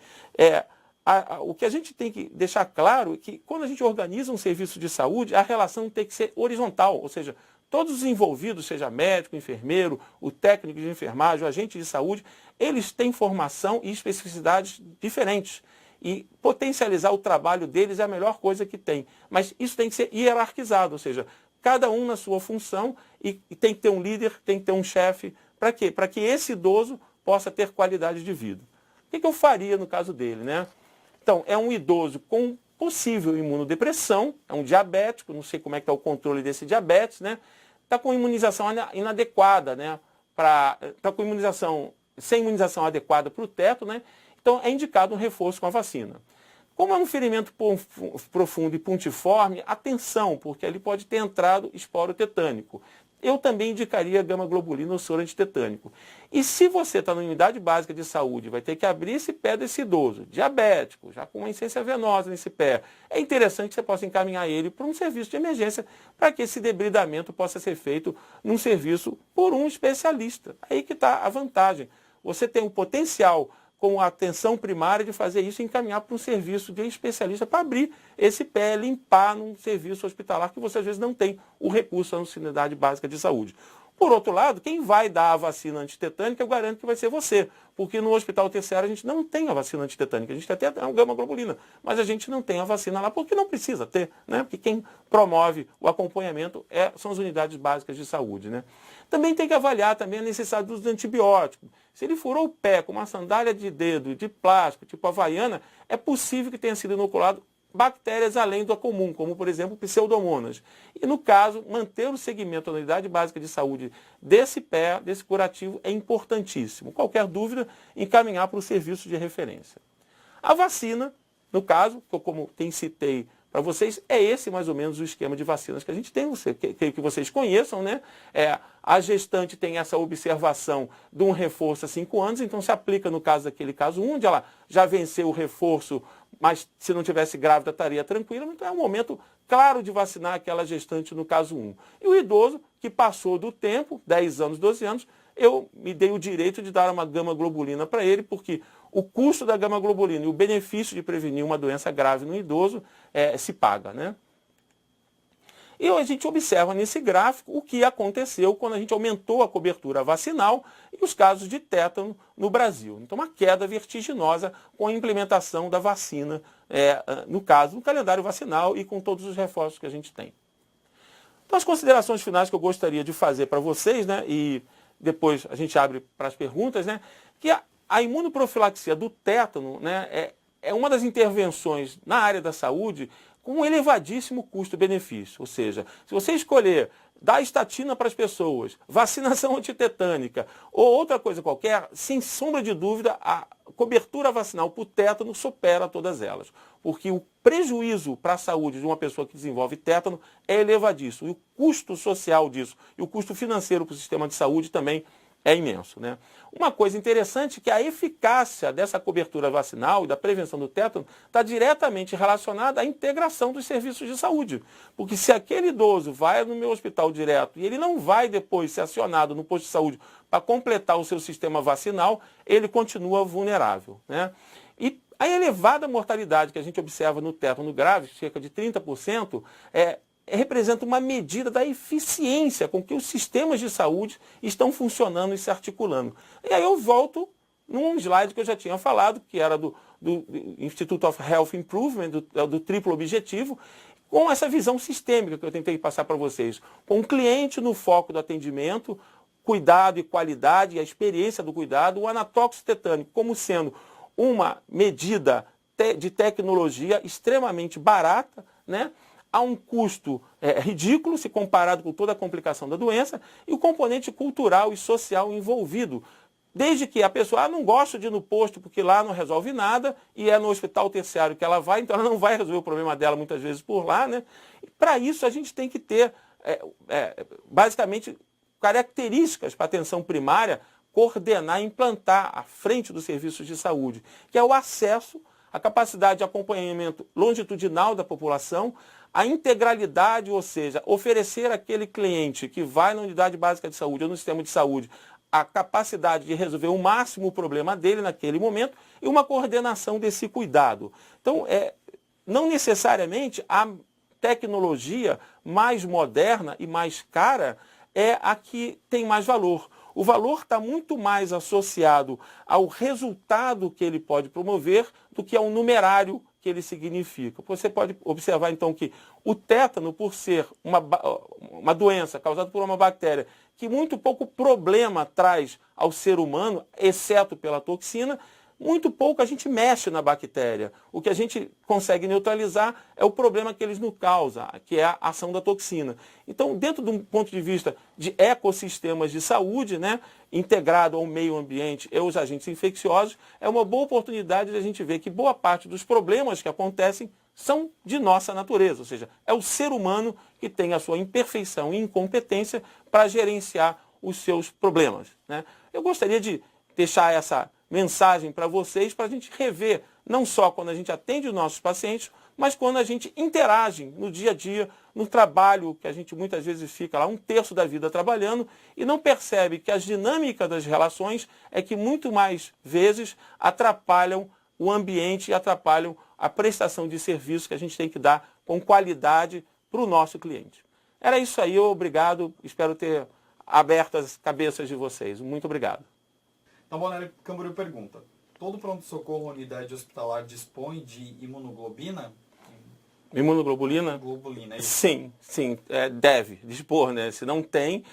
O que a gente tem que deixar claro é que quando a gente organiza um serviço de saúde, a relação tem que ser horizontal, ou seja, todos os envolvidos, seja médico, enfermeiro, o técnico de enfermagem, o agente de saúde, eles têm formação e especificidades diferentes. E potencializar o trabalho deles é a melhor coisa que tem. Mas isso tem que ser hierarquizado, ou seja, cada um na sua função e tem que ter um líder, tem que ter um chefe. Para quê? Para que esse idoso possa ter qualidade de vida. O que eu faria no caso dele, né? Então, é um idoso com possível imunodepressão, é um diabético, não sei como é que está o controle desse diabetes, né? Está com imunização inadequada, né? Está com sem imunização adequada para o teto, né? Então, é indicado um reforço com a vacina. Como é um ferimento profundo e pontiforme, atenção, porque ali pode ter entrado esporo tetânico. Eu também indicaria gama-globulina ou soro antitetânico. E se você está na unidade básica de saúde, vai ter que abrir esse pé desse idoso, diabético, já com uma insuficiência venosa nesse pé, é interessante que você possa encaminhar ele para um serviço de emergência, para que esse debridamento possa ser feito num serviço por um especialista. Aí que está a vantagem. Você tem o potencial com a atenção primária de fazer isso e encaminhar para um serviço de especialista para abrir esse pé, limpar num serviço hospitalar que você às vezes não tem o recurso à unidade básica de saúde. Por outro lado, quem vai dar a vacina antitetânica, eu garanto que vai ser você, porque no hospital terciário a gente não tem a vacina antitetânica, a gente tem até a gama-globulina, mas a gente não tem a vacina lá porque não precisa ter, né? Porque quem promove o acompanhamento são as unidades básicas de saúde, né? Também tem que avaliar também a necessidade do uso de antibiótico. Se ele furou o pé com uma sandália de dedo de plástico, tipo havaiana, é possível que tenha sido inoculado bactérias além do comum, como, por exemplo, pseudomonas. E, no caso, manter o segmento da unidade básica de saúde desse pé, desse curativo, é importantíssimo. Qualquer dúvida, encaminhar para o serviço de referência. A vacina, no caso, como citei para vocês, é esse mais ou menos o esquema de vacinas que a gente tem, que vocês conheçam, né? A gestante tem essa observação de um reforço a 5 anos, então se aplica no caso daquele caso 1, onde ela já venceu o reforço, mas se não tivesse grávida estaria tranquila, então é um momento claro de vacinar aquela gestante no caso 1. E o idoso que passou do tempo, 10 anos, 12 anos, eu me dei o direito de dar uma gama-globulina para ele, porque o custo da gama-globulina e o benefício de prevenir uma doença grave no idoso se paga, né? E a gente observa nesse gráfico o que aconteceu quando a gente aumentou a cobertura vacinal e os casos de tétano no Brasil. Então, uma queda vertiginosa com a implementação da vacina, no caso, no calendário vacinal e com todos os reforços que a gente tem. Então, as considerações finais que eu gostaria de fazer para vocês, né, e depois a gente abre para as perguntas, né, que a imunoprofilaxia do tétano, né, é uma das intervenções na área da saúde com um elevadíssimo custo-benefício. Ou seja, se você escolher dar estatina para as pessoas, vacinação antitetânica ou outra coisa qualquer, sem sombra de dúvida, a cobertura vacinal por tétano supera todas elas. Porque o prejuízo para a saúde de uma pessoa que desenvolve tétano é elevadíssimo. E o custo social disso e o custo financeiro para o sistema de saúde também é imenso, né? Uma coisa interessante é que a eficácia dessa cobertura vacinal e da prevenção do tétano está diretamente relacionada à integração dos serviços de saúde. Porque se aquele idoso vai no meu hospital direto e ele não vai depois ser acionado no posto de saúde para completar o seu sistema vacinal, ele continua vulnerável, né? E a elevada mortalidade que a gente observa no tétano grave, cerca de 30%, representa uma medida da eficiência com que os sistemas de saúde estão funcionando e se articulando. E aí eu volto num slide que eu já tinha falado, que era do Institute of Health Improvement, do triplo objetivo, com essa visão sistêmica que eu tentei passar para vocês, com o cliente no foco do atendimento, cuidado e qualidade, e a experiência do cuidado, o anatóxico tetânico como sendo uma medida de tecnologia extremamente barata, né? Há um custo ridículo se comparado com toda a complicação da doença e o componente cultural e social envolvido. Desde que a pessoa não gosta de ir no posto porque lá não resolve nada e é no hospital terciário que ela vai, então ela não vai resolver o problema dela muitas vezes por lá, né? Para isso a gente tem que ter, basicamente, características para a atenção primária, coordenar e implantar à frente dos serviços de saúde, que é o acesso, a capacidade de acompanhamento longitudinal da população, a integralidade, ou seja, oferecer àquele cliente que vai na unidade básica de saúde ou no sistema de saúde a capacidade de resolver o máximo o problema dele naquele momento e uma coordenação desse cuidado. Então, não necessariamente a tecnologia mais moderna e mais cara é a que tem mais valor. O valor está muito mais associado ao resultado que ele pode promover do que ao numerário que ele significa. Você pode observar, então, que o tétano, por ser uma doença causada por uma bactéria que muito pouco problema traz ao ser humano, exceto pela toxina, muito pouco a gente mexe na bactéria. O que a gente consegue neutralizar é o problema que eles nos causam, que é a ação da toxina. Então, dentro de um ponto de vista de ecossistemas de saúde, né, integrado ao meio ambiente e aos agentes infecciosos, é uma boa oportunidade de a gente ver que boa parte dos problemas que acontecem são de nossa natureza, ou seja, é o ser humano que tem a sua imperfeição e incompetência para gerenciar os seus problemas, né? Eu gostaria de deixar essa mensagem para vocês, para a gente rever, não só quando a gente atende os nossos pacientes, mas quando a gente interage no dia a dia, no trabalho, que a gente muitas vezes fica lá 1/3 da vida trabalhando e não percebe que as dinâmicas das relações é que muito mais vezes atrapalham o ambiente e atrapalham a prestação de serviço que a gente tem que dar com qualidade para o nosso cliente. Era isso aí, obrigado, espero ter aberto as cabeças de vocês. Muito obrigado. Tambonelli Camboriú pergunta: todo pronto-socorro ou unidade hospitalar dispõe de imunoglobina? Imunoglobulina? Globulina, é isso? Sim, deve dispor, né? Se não tem,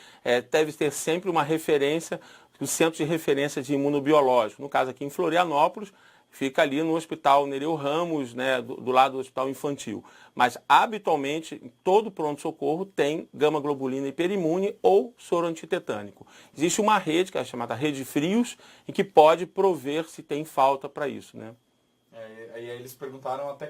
deve ter sempre uma referência, o centro de referência de imunobiológico. No caso aqui em Florianópolis, fica ali no Hospital Nereu Ramos, né, do lado do Hospital Infantil. Mas, habitualmente, todo pronto-socorro tem gama-globulina hiperimune ou soro antitetânico. Existe uma rede, que é chamada rede frios, em que pode prover se tem falta para isso, né? Aí eles perguntaram até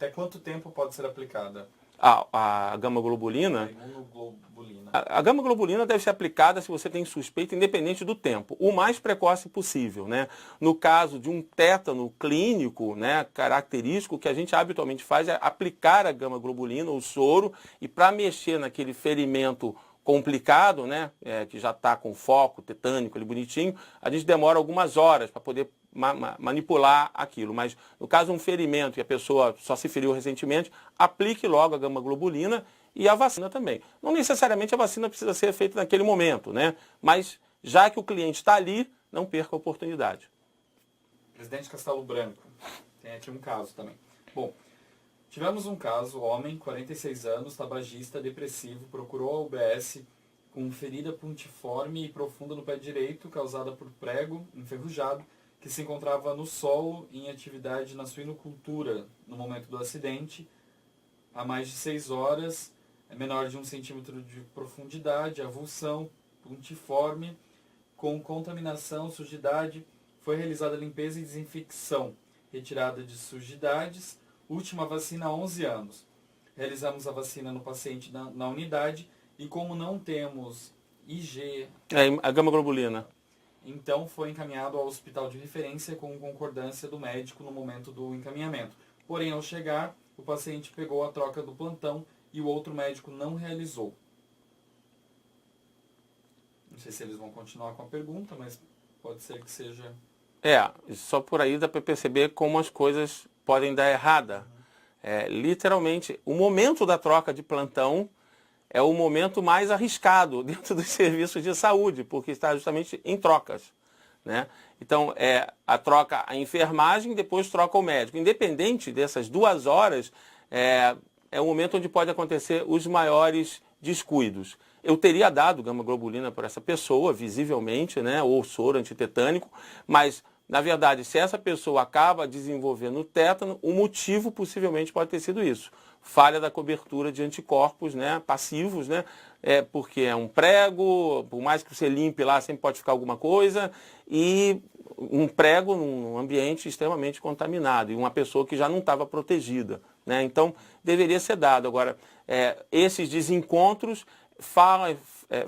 quanto tempo pode ser aplicada? A gama-globulina? A imunoglobulina. A gama-globulina deve ser aplicada se você tem suspeita, independente do tempo, o mais precoce possível, né? No caso de um tétano clínico, né, característico, o que a gente habitualmente faz é aplicar a gama-globulina, o soro, e para mexer naquele ferimento complicado, né, que já está com foco tetânico ali bonitinho, a gente demora algumas horas para poder manipular aquilo. Mas no caso de um ferimento e a pessoa só se feriu recentemente, aplique logo a gama-globulina e a vacina também. Não necessariamente a vacina precisa ser feita naquele momento, né? Mas já que o cliente está ali, não perca a oportunidade. Presidente Castelo Branco, tem aqui um caso também. Bom, tivemos um caso, homem, 46 anos, tabagista, depressivo, procurou a UBS com ferida pontiforme e profunda no pé direito, causada por prego enferrujado, que se encontrava no solo em atividade na suinocultura no momento do acidente, há mais de 6 horas, é menor de 1 centímetro de profundidade, avulsão, pontiforme, com contaminação, sujidade, foi realizada limpeza e desinfecção, retirada de sujidades, última vacina há 11 anos. Realizamos a vacina no paciente na unidade e como não temos IG... A gama-globulina. Então foi encaminhado ao hospital de referência com concordância do médico no momento do encaminhamento. Porém, ao chegar, o paciente pegou a troca do plantão e o outro médico não realizou. Não sei se eles vão continuar com a pergunta, mas pode ser que seja... Só por aí dá para perceber como as coisas podem dar errada. Literalmente, o momento da troca de plantão é o momento mais arriscado dentro dos serviços de saúde, porque está justamente em trocas, né? Então, a troca a enfermagem, depois troca o médico. Independente dessas 2 horas, é o momento onde pode acontecer os maiores descuidos. Eu teria dado gama-globulina para essa pessoa, visivelmente, né, ou soro antitetânico, mas, na verdade, se essa pessoa acaba desenvolvendo tétano, o motivo possivelmente pode ter sido isso. Falha da cobertura de anticorpos, né, passivos, né, porque é um prego, por mais que você limpe lá, sempre pode ficar alguma coisa, e um prego num ambiente extremamente contaminado, e uma pessoa que já não estava protegida, né, então deveria ser dado. Agora, esses desencontros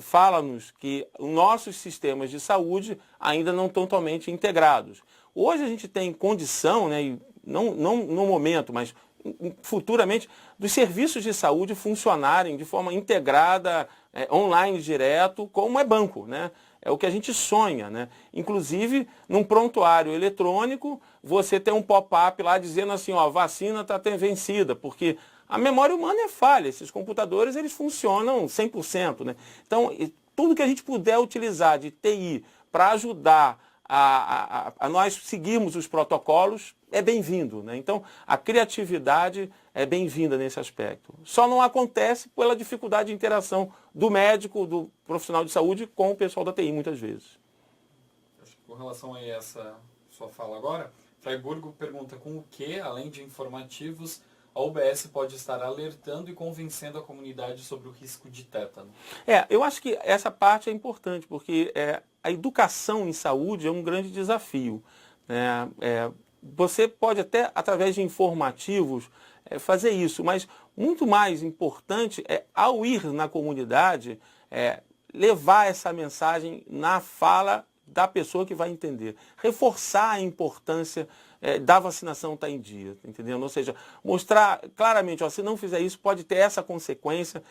fala-nos que os nossos sistemas de saúde ainda não estão totalmente integrados. Hoje a gente tem condição, né, e não no momento, mas futuramente, dos serviços de saúde funcionarem de forma integrada, online direto, como é banco, né? É o que a gente sonha, né? Inclusive, num prontuário eletrônico, você tem um pop-up lá dizendo assim, ó, vacina está vencida, porque A memória humana é falha, esses computadores eles funcionam 100%, né? Então, tudo que a gente puder utilizar de TI para ajudar a nós seguirmos os protocolos é bem-vindo, né? Então, a criatividade é bem-vinda nesse aspecto. Só não acontece pela dificuldade de interação do médico, do profissional de saúde com o pessoal da TI, muitas vezes. Acho que com relação a essa sua fala agora, Freiburgo pergunta com o que, além de informativos, a UBS pode estar alertando e convencendo a comunidade sobre o risco de tétano. Eu acho que essa parte é importante, porque a educação em saúde é um grande desafio, né? Você pode até, através de informativos, fazer isso, mas muito mais importante é, ao ir na comunidade, levar essa mensagem na fala da pessoa que vai entender. Reforçar a importância da vacinação estar em dia, entendeu? Ou seja, mostrar claramente, ó, se não fizer isso, pode ter essa consequência.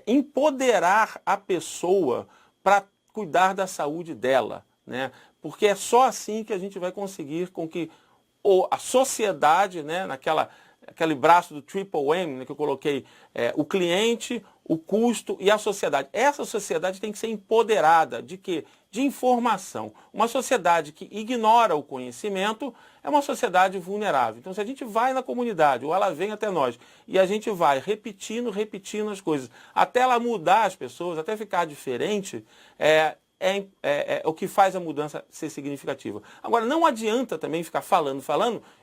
Empoderar a pessoa para cuidar da saúde dela, né? Porque é só assim que a gente vai conseguir com que a sociedade, né, aquele braço do Triple M, né, que eu coloquei, o cliente, o custo e a sociedade. Essa sociedade tem que ser empoderada de quê? De informação. Uma sociedade que ignora o conhecimento é uma sociedade vulnerável. Então, se a gente vai na comunidade, ou ela vem até nós, e a gente vai repetindo as coisas, até ela mudar as pessoas, até ficar diferente, é o que faz a mudança ser significativa. Agora, não adianta também ficar falando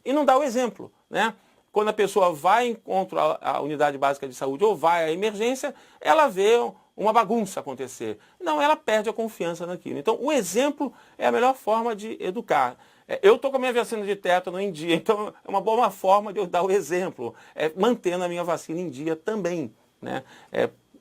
e não dar o exemplo, né? Quando a pessoa vai encontrar a unidade básica de saúde ou vai à emergência, ela vê uma bagunça acontecer. Não, ela perde a confiança naquilo. Então, o exemplo é a melhor forma de educar. Eu estou com a minha vacina de tétano em dia, então é uma boa forma de eu dar o exemplo, mantendo a minha vacina em dia também, né?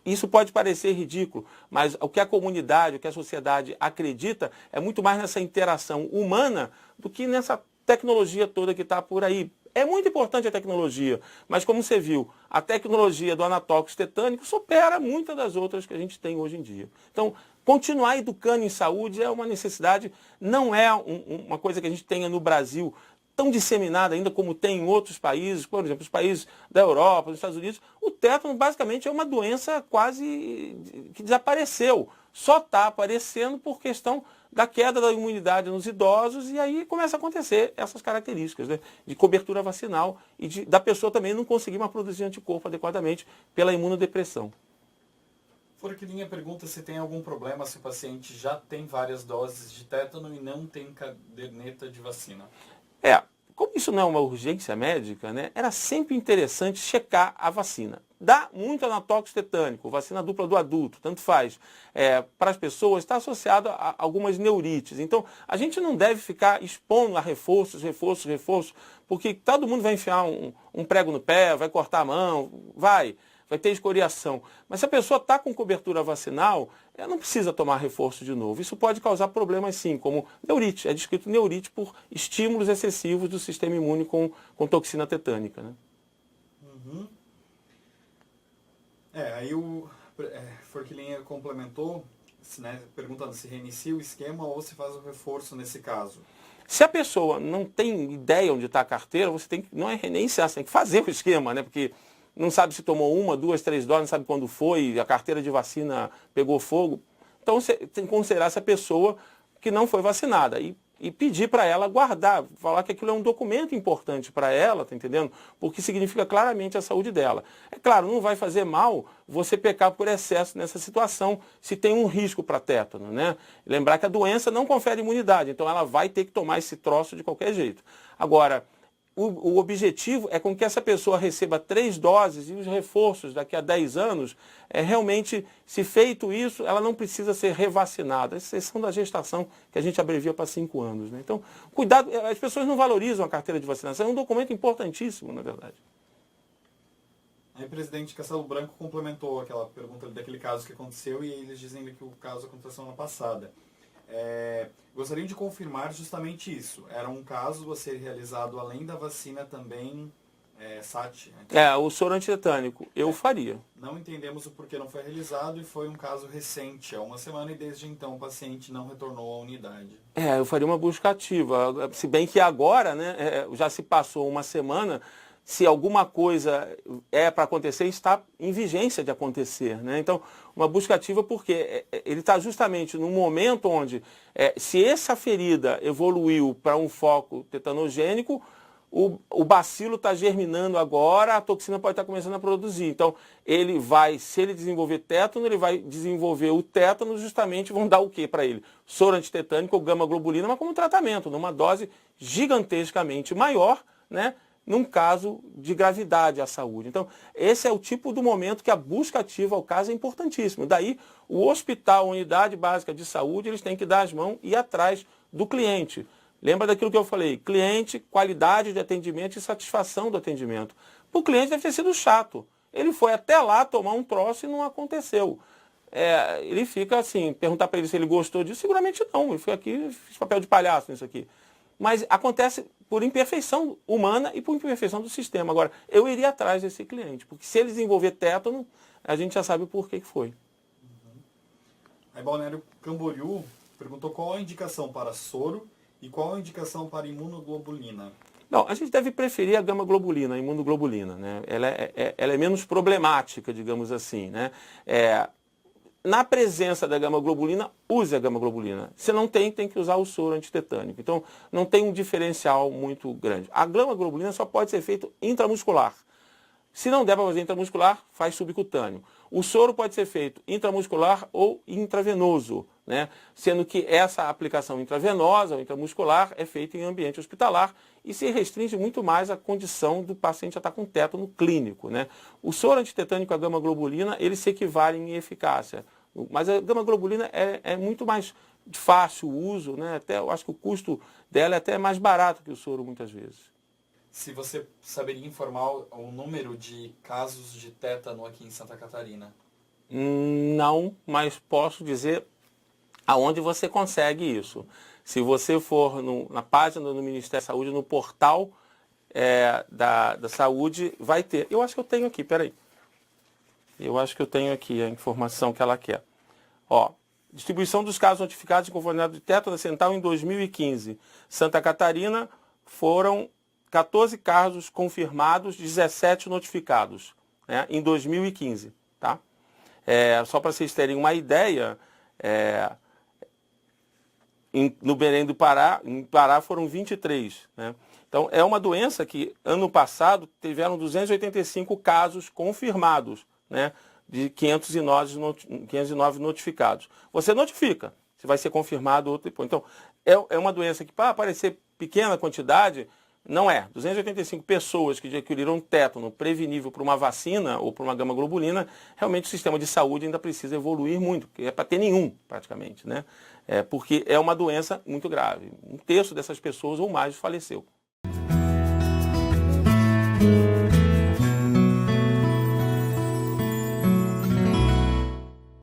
Isso pode parecer ridículo, mas o que a comunidade, o que a sociedade acredita é muito mais nessa interação humana do que nessa tecnologia toda que está por aí. É muito importante a tecnologia, mas como você viu, a tecnologia do anatóxico tetânico supera muitas das outras que a gente tem hoje em dia. Então, continuar educando em saúde é uma necessidade, não é uma coisa que a gente tenha no Brasil tão disseminada ainda como tem em outros países, por exemplo, os países da Europa, dos Estados Unidos. O tétano basicamente é uma doença quase que desapareceu. Só está aparecendo por questão da queda da imunidade nos idosos e aí começa a acontecer essas características, né, de cobertura vacinal e da pessoa também não conseguir mais produzir anticorpo adequadamente pela imunodepressão. Forquilinha pergunta se tem algum problema se o paciente já tem várias doses de tétano e não tem caderneta de vacina. Como isso não é uma urgência médica, né, era sempre interessante checar a vacina. Dá muito anatóxico tetânico, vacina dupla do adulto, tanto faz. Para as pessoas está associado a algumas neurites. Então, a gente não deve ficar expondo a reforços, porque todo mundo vai enfiar um prego no pé, vai cortar a mão, vai ter escoriação. Mas se a pessoa está com cobertura vacinal, ela não precisa tomar reforço de novo. Isso pode causar problemas sim, como neurite. É descrito neurite por estímulos excessivos do sistema imune com toxina tetânica, né? Uhum. Aí o Forquilinha complementou, né, perguntando se reinicia o esquema ou se faz o reforço nesse caso. Se a pessoa não tem ideia onde está a carteira, você tem que, não é reiniciar, você tem que fazer o esquema, né? Porque não sabe se tomou 1, 2, 3 doses, não sabe quando foi, a carteira de vacina pegou fogo. Então você tem que considerar essa pessoa que não foi vacinada e pedir para ela guardar, falar que aquilo é um documento importante para ela, tá entendendo? Porque significa claramente a saúde dela. É claro, não vai fazer mal você pecar por excesso nessa situação, se tem um risco para tétano, né? Lembrar que a doença não confere imunidade, então ela vai ter que tomar esse troço de qualquer jeito. Agora, o objetivo é com que essa pessoa receba 3 doses e os reforços daqui a 10 anos, realmente, se feito isso, ela não precisa ser revacinada. Exceção da gestação, que a gente abrevia para 5 anos. Né? Então, cuidado, as pessoas não valorizam a carteira de vacinação, é um documento importantíssimo, na verdade. Aí o presidente Castelo Branco complementou aquela pergunta daquele caso que aconteceu e eles dizem que o caso aconteceu na passada. Gostariam de confirmar justamente isso. Era um caso a ser realizado além da vacina também SAT. O soro antitetânico, eu faria. Não entendemos o porquê não foi realizado e foi um caso recente, há 1 semana, e desde então o paciente não retornou à unidade. Eu faria uma busca ativa. Se bem que agora, né, já se passou 1 semana, se alguma coisa é para acontecer, está em vigência de acontecer, né? Então, uma busca ativa porque ele está justamente num momento onde, se essa ferida evoluiu para um foco tetanogênico, o bacilo está germinando agora, a toxina pode estar começando a produzir. Então, se ele desenvolver tétano, ele vai desenvolver o tétano, justamente vão dar o que para ele? Soro antitetânico ou gama-globulina, mas como tratamento, numa dose gigantescamente maior, né? Num caso de gravidade à saúde. Então, esse é o tipo do momento que a busca ativa ao caso é importantíssimo. Daí, o hospital, a unidade básica de saúde, eles têm que dar as mãos e ir atrás do cliente. Lembra daquilo que eu falei? Cliente, qualidade de atendimento e satisfação do atendimento. Para o cliente deve ter sido chato. Ele foi até lá tomar um troço e não aconteceu. Ele fica assim, perguntar para ele se ele gostou disso, seguramente não. Ele foi aqui, fiz papel de palhaço nisso aqui. Mas acontece por imperfeição humana e por imperfeição do sistema. Agora, eu iria atrás desse cliente, porque se ele desenvolver tétano, a gente já sabe por que foi. Aí Balneário Camboriú perguntou qual a indicação para soro e qual a indicação para imunoglobulina. Não, a gente deve preferir a gama-globulina, a imunoglobulina, né? Ela é menos problemática, digamos assim, né? Na presença da gama-globulina, use a gama-globulina. Se não tem, tem que usar o soro antitetânico. Então, não tem um diferencial muito grande. A gama-globulina só pode ser feito intramuscular. Se não der para fazer intramuscular, faz subcutâneo. O soro pode ser feito intramuscular ou intravenoso, né? Sendo que essa aplicação intravenosa ou intramuscular é feita em ambiente hospitalar e se restringe muito mais à condição do paciente já estar com tétano clínico, né? O soro antitetânico e a gama-globulina, eles se equivalem em eficácia. Mas a gama-globulina é muito mais fácil o uso, né? Até eu acho que o custo dela é até mais barato que o soro muitas vezes. Se você saberia informar o número de casos de tétano aqui em Santa Catarina? Não, mas posso dizer aonde você consegue isso. Se você for na página do Ministério da Saúde, no portal da saúde, vai ter. Eu acho que eu tenho aqui, peraí. Eu acho que eu tenho aqui a informação que ela quer. Ó, distribuição dos casos notificados de conformidade de tétano acidental em 2015. Santa Catarina foram 14 casos confirmados, 17 notificados, né, em 2015. Tá? Só para vocês terem uma ideia, no Belém do Pará, em Pará foram 23. Né? Então, é uma doença que, ano passado, tiveram 285 casos confirmados, né, de 509 notificados. Você notifica, se vai ser confirmado ou depois. Então, é uma doença que, para aparecer pequena quantidade, não é. 285 pessoas que adquiriram tétano prevenível por uma vacina ou por uma gama-globulina, realmente o sistema de saúde ainda precisa evoluir muito, porque é para ter nenhum, praticamente, né? Porque é uma doença muito grave. Um terço dessas pessoas ou mais faleceu.